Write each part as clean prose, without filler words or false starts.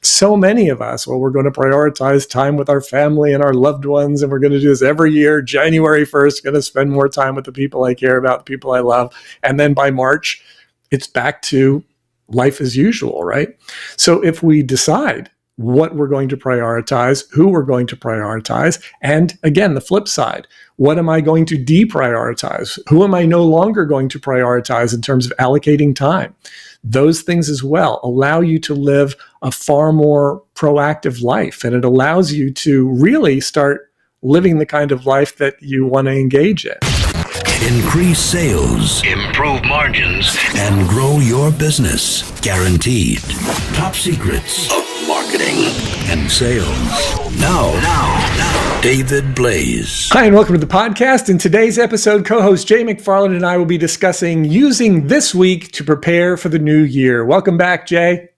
so many of us, well, we're going to prioritize time with our family and our loved ones, and we're going to do this every year. January 1st, going to spend more time with the people I care about, the people I love. And then by March, it's back to life as usual, right? So if we decide what we're going to prioritize, who we're going to prioritize, and again, the flip side, what am I going to deprioritize? Who am I no longer going to prioritize in terms of allocating time? Those things as well allow you to live a far more proactive life, and it allows you to really start living the kind of life that you want to engage in. Increase sales, improve margins, and grow your business. Guaranteed. Top secrets of marketing and sales. Now, David Blaze. Hi, and welcome to the podcast. In today's episode, co-host Jay McFarland and I will be discussing using this week to prepare for the new year. Welcome back, Jay.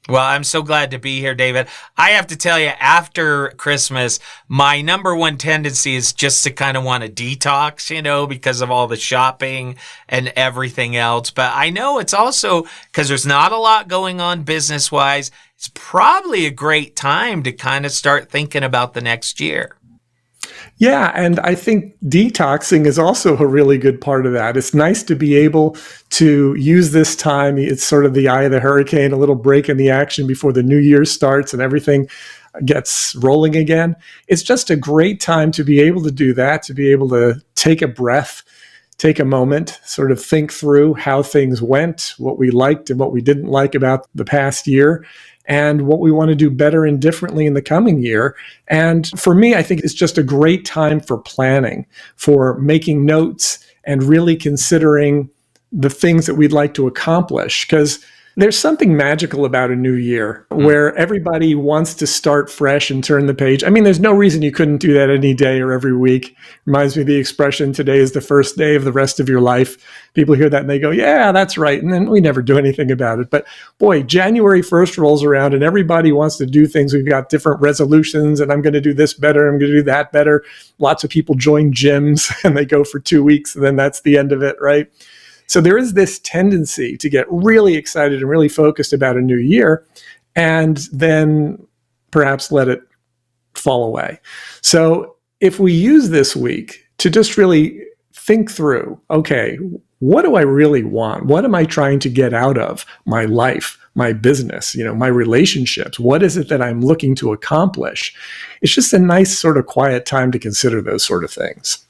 Well, I'm so glad to be here, David. I have to tell you, after Christmas, my number one tendency is just to kind of want to detox, because of all the shopping and everything else. But I know it's also because there's not a lot going on business-wise. It's probably a great time to kind of start thinking about the next year. Yeah, and I think detoxing is also a really good part of that. It's nice to be able to use this time. It's sort of the eye of the hurricane, a little break in the action before the new year starts and everything gets rolling again. It's just a great time to be able to do that, to be able to take a breath, take a moment, sort of think through how things went, what we liked and what we didn't like about the past year, and what we want to do better and differently in the coming year. And for me, I think it's just a great time for planning, for making notes and really considering the things that we'd like to accomplish. Because there's something magical about a new year where everybody wants to start fresh and turn the page. I mean, there's no reason you couldn't do that any day or every week. Reminds me of the expression, today is the first day of the rest of your life. People hear that and they go, yeah, that's right. And then we never do anything about it. But boy, January 1st rolls around and everybody wants to do things. We've got different resolutions and I'm going to do this better. I'm going to do that better. Lots of people join gyms and they go for 2 weeks and then that's the end of it, right? So there is this tendency to get really excited and really focused about a new year and then perhaps let it fall away. So if we use this week to just really think through, okay, what do I really want? What am I trying to get out of my life, my business, my relationships? What is it that I'm looking to accomplish? It's just a nice sort of quiet time to consider those sort of things.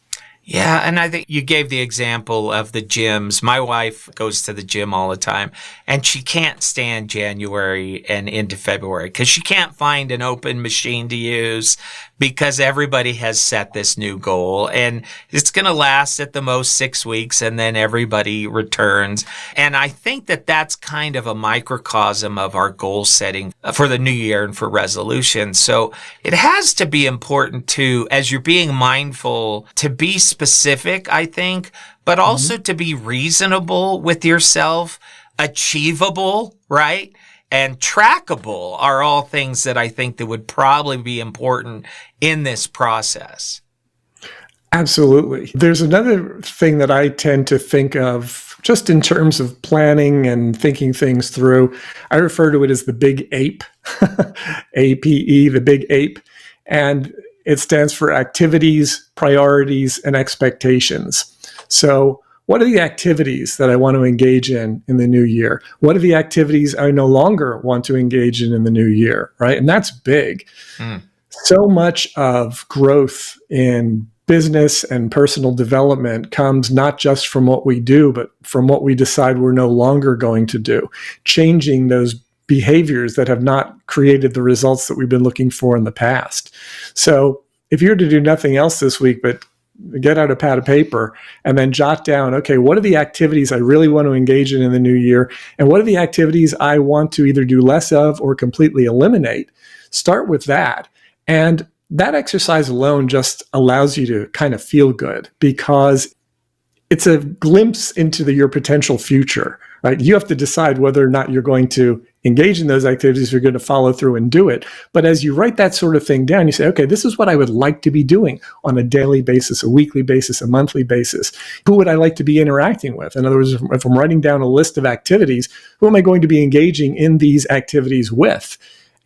Yeah, and I think you gave the example of the gyms. My wife goes to the gym all the time, and she can't stand January and into February because she can't find an open machine to use because everybody has set this new goal. And it's going to last at the most 6 weeks, and then everybody returns. And I think that that's kind of a microcosm of our goal setting for the new year and for resolutions. So it has to be important to, as you're being mindful, to be specific, I think, but also to be reasonable with yourself, achievable, right? And trackable are all things that I think that would probably be important in this process. Absolutely. There's another thing that I tend to think of just in terms of planning and thinking things through. I refer to it as the Big APE, APE, the Big APE. And it stands for activities, priorities, and expectations. So what are the activities that I want to engage in the new year? What are the activities I no longer want to engage in the new year, right? And that's big. So much of growth in business and personal development comes not just from what we do, but from what we decide we're no longer going to do, changing those behaviors that have not created the results that we've been looking for in the past. So if you were to do nothing else this week, but get out a pad of paper and then jot down, okay, what are the activities I really want to engage in the new year? And what are the activities I want to either do less of or completely eliminate? Start with that. And that exercise alone just allows you to kind of feel good because it's a glimpse into your potential future, right? You have to decide whether or not you're going to engage in those activities, you're going to follow through and do it. But as you write that sort of thing down, you say, okay, this is what I would like to be doing on a daily basis, a weekly basis, a monthly basis. Who would I like to be interacting with? In other words, if I'm writing down a list of activities, who am I going to be engaging in these activities with?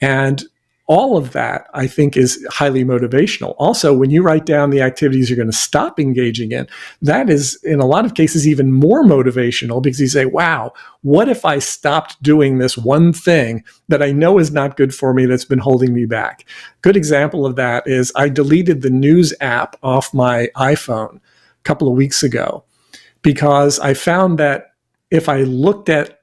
And all of that, I think, is highly motivational. Also, when you write down the activities you're going to stop engaging in, that is, in a lot of cases, even more motivational because you say, wow, what if I stopped doing this one thing that I know is not good for me that's been holding me back? Good example of that is I deleted the news app off my iPhone a couple of weeks ago because I found that if I looked at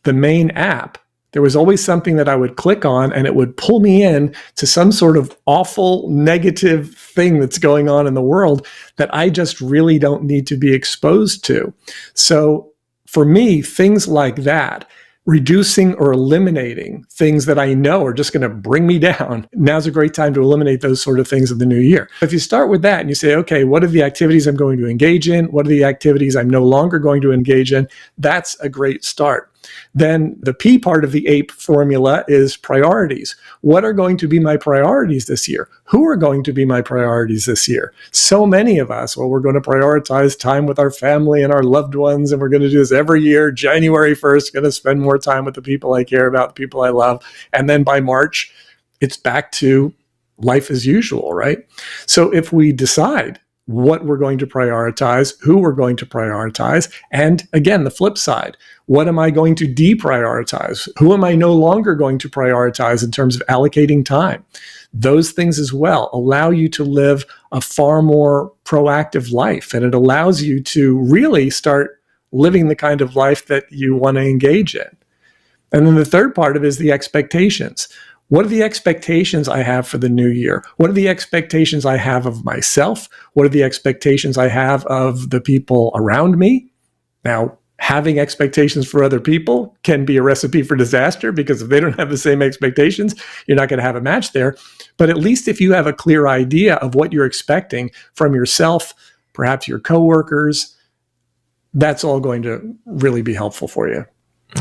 the main app, there was always something that I would click on and it would pull me in to some sort of awful negative thing that's going on in the world that I just really don't need to be exposed to. So for me, things like that, reducing or eliminating things that I know are just going to bring me down, now's a great time to eliminate those sort of things in the new year. If you start with that and you say, okay, what are the activities I'm going to engage in? What are the activities I'm no longer going to engage in? That's a great start. Then the P part of the APE formula is priorities. What are going to be my priorities this year? Who are going to be my priorities this year? So many of us, well, we're going to prioritize time with our family and our loved ones, and we're going to do this every year. January 1st, going to spend more time with the people I care about, the people I love. And then by March, it's back to life as usual, right? So if we decide what we're going to prioritize, who we're going to prioritize, and again, the flip side, what am I going to deprioritize? Who am I no longer going to prioritize in terms of allocating time? Those things as well allow you to live a far more proactive life, and it allows you to really start living the kind of life that you want to engage in. And then the third part of it is the expectations. What are the expectations I have for the new year? What are the expectations I have of myself? What are the expectations I have of the people around me? Now, having expectations for other people can be a recipe for disaster because if they don't have the same expectations, you're not going to have a match there. But at least if you have a clear idea of what you're expecting from yourself, perhaps your coworkers, that's all going to really be helpful for you.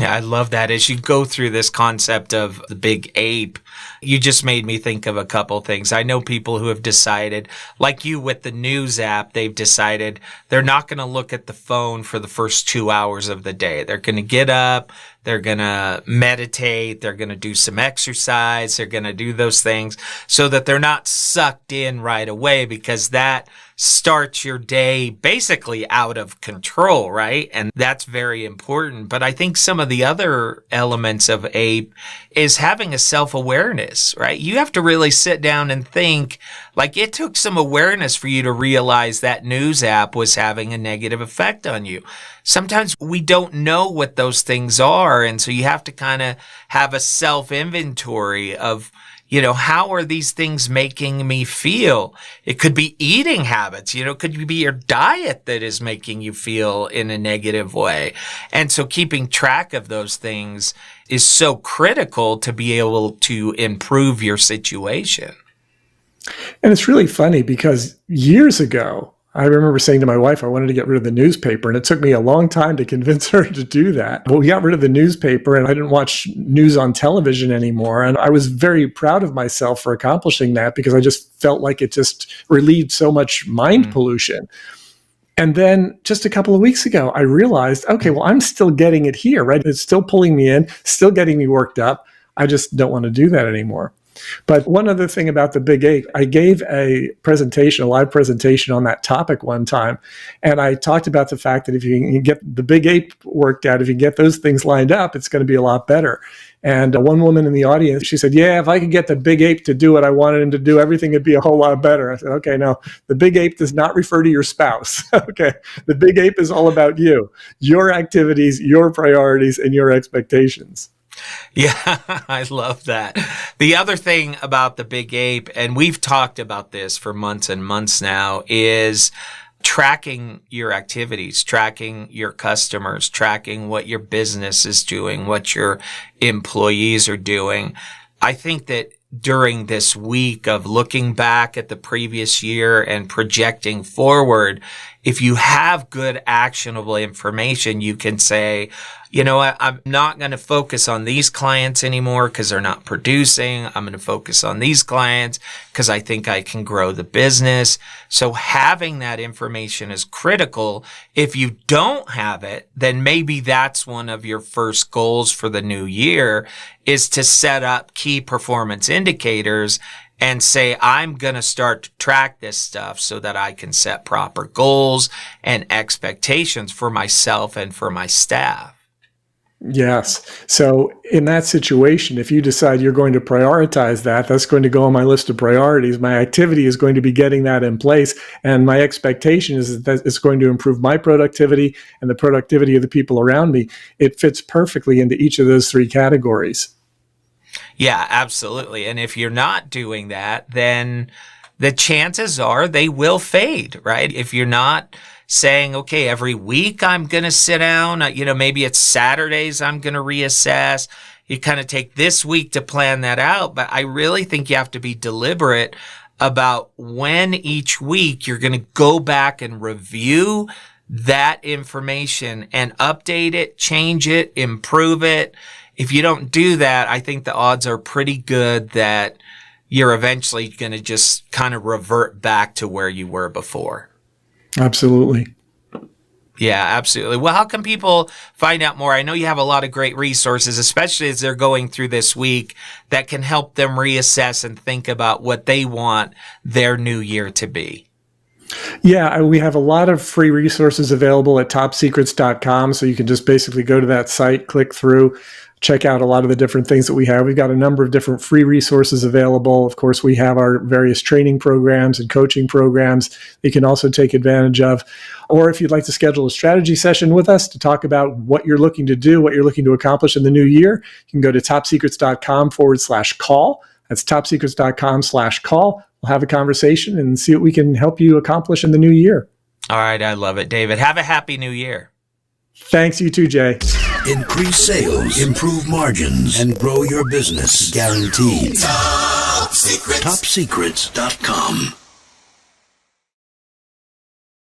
Yeah, I love that. As you go through this concept of the Big APE, you just made me think of a couple things. I know people who have decided, like you with the news app, they've decided they're not going to look at the phone for the first 2 hours of the day. They're going to get up, they're going to meditate, they're going to do some exercise, they're going to do those things so that they're not sucked in right away, because that starts your day basically out of control, right? And that's very important. But I think some of the other elements of APE is having a self-awareness, right? You have to really sit down and think, like, it took some awareness for you to realize that news app was having a negative effect on you. Sometimes we don't know what those things are. And so you have to kind of have a self-inventory of, you know, how are these things making me feel? It could be eating habits, you know, it could be your diet that is making you feel in a negative way. And so keeping track of those things is so critical to be able to improve your situation. And it's really funny because years ago, I remember saying to my wife, I wanted to get rid of the newspaper, and it took me a long time to convince her to do that. But we got rid of the newspaper, and I didn't watch news on television anymore. And I was very proud of myself for accomplishing that because I just felt like it just relieved so much mind pollution. And then just a couple of weeks ago, I realized, okay, well, I'm still getting it here, right? It's still pulling me in, still getting me worked up. I just don't want to do that anymore. But one other thing about the Big APE, I gave a presentation, a live presentation on that topic one time. And I talked about the fact that if you can get the Big APE worked out, if you get those things lined up, it's going to be a lot better. And one woman in the audience, she said, yeah, if I could get the Big APE to do what I wanted him to do, everything would be a whole lot better. I said, okay, no, the Big APE does not refer to your spouse. Okay, the Big APE is all about you, your activities, your priorities, and your expectations. Yeah, I love that. The other thing about the Big APE, and we've talked about this for months and months now, is tracking your activities, tracking your customers, tracking what your business is doing, what your employees are doing. I think that during this week of looking back at the previous year and projecting forward if you have good actionable information, you can say, you know what, I'm not going to focus on these clients anymore because they're not producing. I'm going to focus on these clients because I think I can grow the business. So having that information is critical. If you don't have it, then maybe that's one of your first goals for the new year, is to set up key performance indicators and say, I'm going to start to track this stuff so that I can set proper goals and expectations for myself and for my staff. Yes. So in that situation, if you decide you're going to prioritize that, that's going to go on my list of priorities. My activity is going to be getting that in place. And my expectation is that it's going to improve my productivity and the productivity of the people around me. It fits perfectly into each of those three categories. Yeah, absolutely. And if you're not doing that, then the chances are they will fade, right? If you're not saying, okay, every week I'm going to sit down, maybe it's Saturdays I'm going to reassess. You kind of take this week to plan that out. But I really think you have to be deliberate about when each week you're going to go back and review that information and update it, change it, improve it. If you don't do that, I think the odds are pretty good that you're eventually going to just kind of revert back to where you were before. Absolutely. Yeah, absolutely. Well, how can people find out more? I know you have a lot of great resources, especially as they're going through this week, that can help them reassess and think about what they want their new year to be. Yeah, we have a lot of free resources available at topsecrets.com. So you can just basically go to that site, click through, check out a lot of the different things that we have. We've got a number of different free resources available. Of course, we have our various training programs and coaching programs that you can also take advantage of. Or if you'd like to schedule a strategy session with us to talk about what you're looking to do, what you're looking to accomplish in the new year, you can go to topsecrets.com/call. That's topsecrets.com/call. We'll have a conversation and see what we can help you accomplish in the new year. All right. I love it, David. Have a happy new year. Thanks, you too, Jay. Increase sales, improve margins, and grow your business. Guaranteed. Top Secrets. TopSecrets.com.